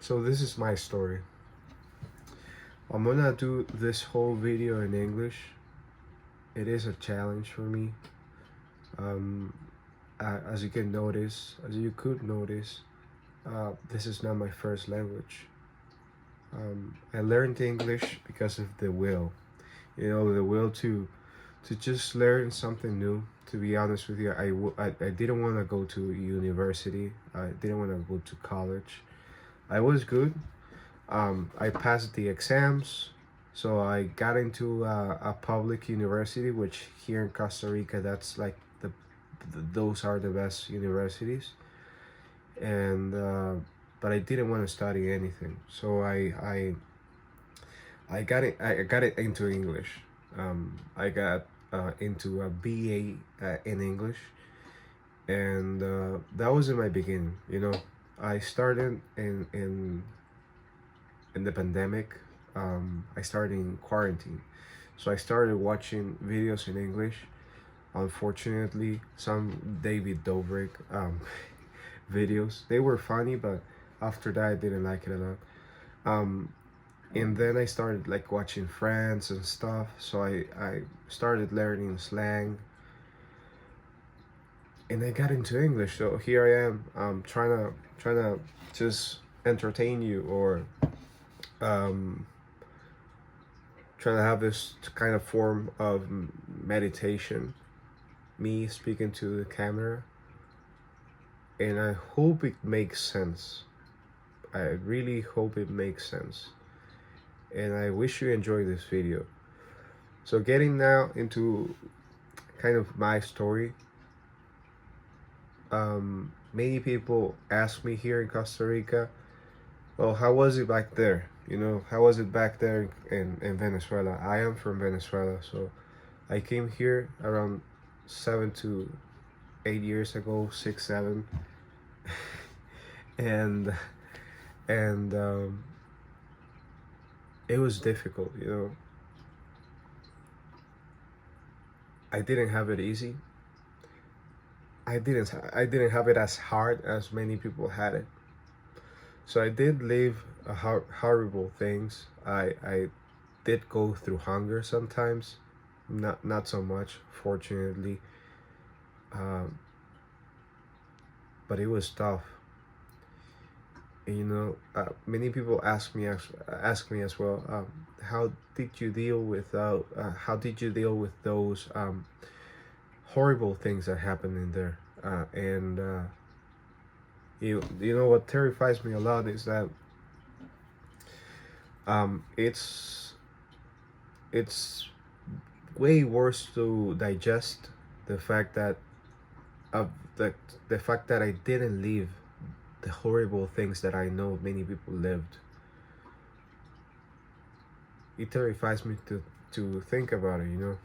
So this is my story. I'm gonna do this whole video in English. It is a challenge for me. Um, as you can notice, as you could notice, this is not my first language. I learned English because of the will. The will to just learn something new. To be honest with you, I didn't want to go to university. I didn't want to go to college. I was good. I passed the exams, so I got into a public university, which here in Costa Rica, that's like those are the best universities. And but I didn't want to study anything, so I got it. I got it into English. I got into a BA in English, and that was in my beginning. I started in the pandemic. I started in quarantine, so I started watching videos in English. Unfortunately, some David Dobrik videos. They were funny, but after that, I didn't like it a lot. Um, and then I started like watching Friends and stuff. So I started learning slang, and I got into English. So here I am, trying to just entertain you, or um, trying to have this kind of form of meditation. Me speaking to the camera, and I hope it makes sense. I really hope it makes sense. And I wish you enjoy this video. So getting now into kind of my story. Many people ask me here in Costa Rica, well, how was it back there? How was it back there in Venezuela? I am from Venezuela, so I came here around 7 to 8 years ago, 6, 7, and it was difficult. I didn't have it easy. I didn't have it as hard as many people had it. So I did live horrible things. I did go through hunger sometimes, not so much, fortunately. Um, but it was tough. Many people ask me as well. How did you deal with those horrible things that happened in there? And you know what terrifies me a lot is that it's way worse to digest the fact that of the fact that I didn't live the horrible things that I know many people lived. It terrifies me to think about it.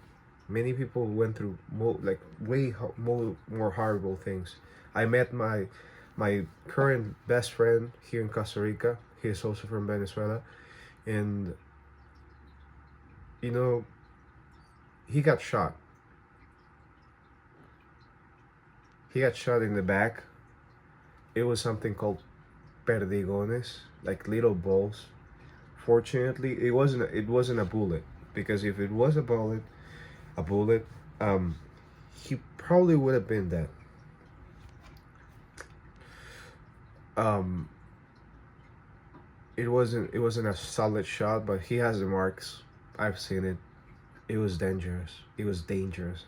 Many people went through more horrible things. I met my current best friend here in Costa Rica. He is also from Venezuela, and he got shot. He got shot in the back. It was something called perdigones, like little balls. Fortunately, it wasn't a bullet, because if it was a bullet, he probably would have been dead. It wasn't a solid shot, but he has the marks. I've seen it. It was dangerous. It was dangerous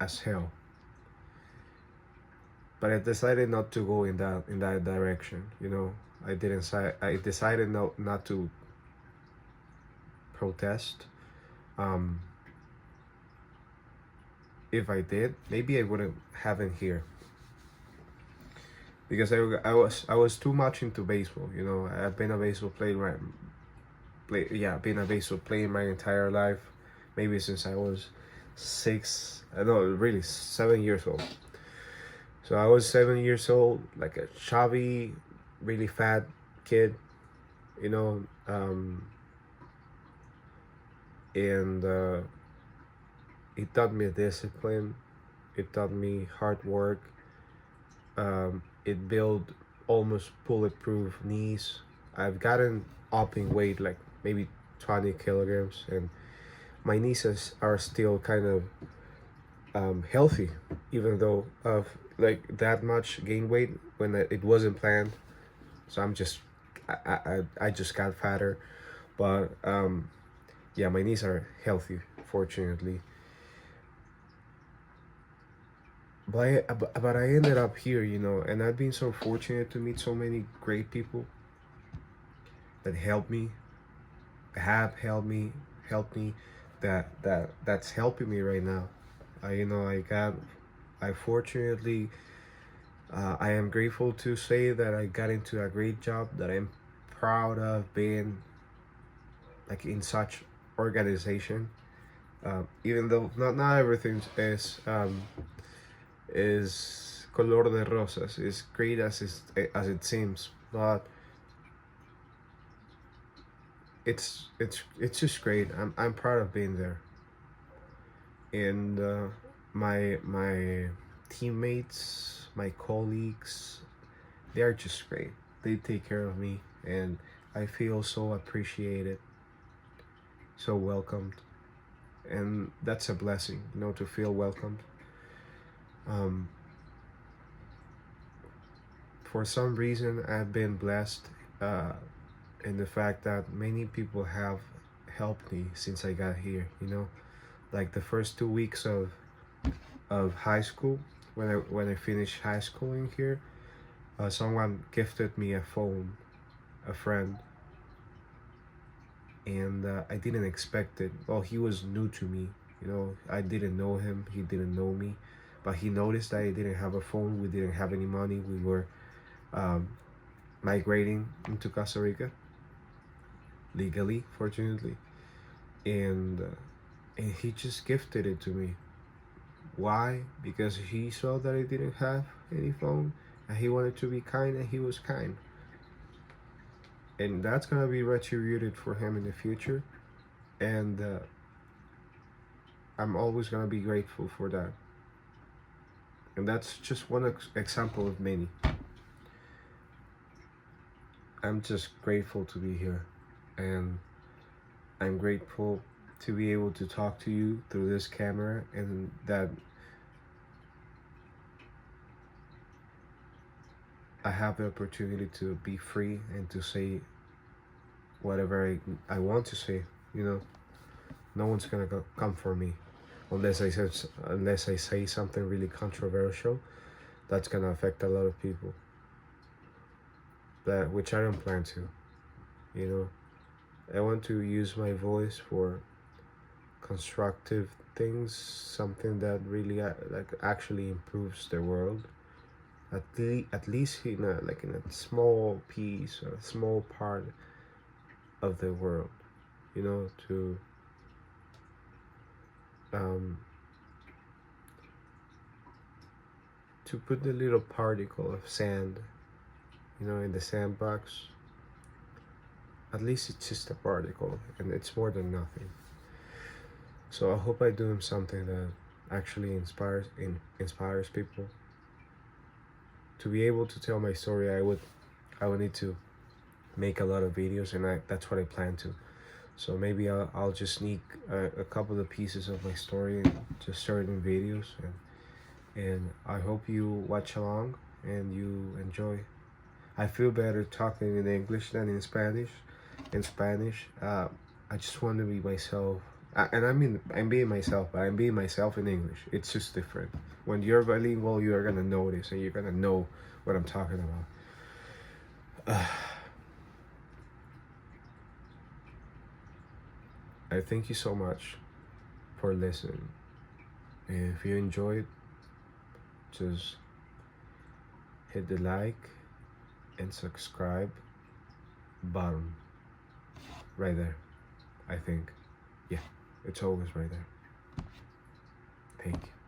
as hell. But I decided not to go in that direction. I decided not to protest. If I did, maybe I wouldn't have him here, because I was too much into baseball. I've been a baseball player, been a baseball player my entire life, maybe since I was 6. No, really 7 years old. So I was 7 years old, like a chubby, really fat kid, and it taught me discipline. It taught me hard work. It built almost bulletproof knees. I've gotten up in weight like maybe 20 kilograms, and my knees are still kind of healthy, even though of like that much gain weight when it wasn't planned. So I just got fatter, but yeah, my knees are healthy, fortunately. But I ended up here, and I've been so fortunate to meet so many great people that helped me, have helped me, that's helping me right now. I fortunately, I am grateful to say that I got into a great job that I'm proud of being like in such organization. Even though not everything is color de rosas, is great as it seems, but it's just great. I'm proud of being there, and my teammates, my colleagues, they are just great. They take care of me, and I feel so appreciated, so welcomed, and that's a blessing, to feel welcomed. Um, for some reason, I've been blessed uh, in the fact that many people have helped me since I got here. Like the first 2 weeks of high school, when I finished high school in here, someone gifted me a phone, a friend, and I didn't expect it. Well, he was new to me. I didn't know him. He didn't know me, but he noticed that I didn't have a phone. We didn't have any money. We were um, migrating into Costa Rica legally, fortunately, and he just gifted it to me. Why? Because he saw that I didn't have any phone, and he wanted to be kind, and he was kind. And that's gonna be retributed for him in the future, and I'm always gonna be grateful for that. And that's just one example of many. I'm just grateful to be here, and I'm grateful to be able to talk to you through this camera, and that I have the opportunity to be free and to say whatever I want to say. No one's gonna come for me unless I say something really controversial that's gonna affect a lot of people, which I don't plan to. I want to use my voice for constructive things, something that really like actually improves the world, at least in a small piece or a small part of the world, to to put the little particle of sand, in the sandbox. At least it's just a particle, and it's more than nothing. So I hope I do something that actually inspires people. To be able to tell my story, I would need to make a lot of videos, and that's what I plan to. So maybe I'll just sneak a couple of pieces of my story and just certain videos, and I hope you watch along and you enjoy. I feel better talking in English than in Spanish. In Spanish, I just want to be myself, and I'm being myself, but I'm being myself in English. It's just different. When you're bilingual, you are gonna notice and you're gonna know what I'm talking about. I thank you so much for listening. And if you enjoyed, just hit the like and subscribe button right there. I think, yeah, it's always right there. Thank you.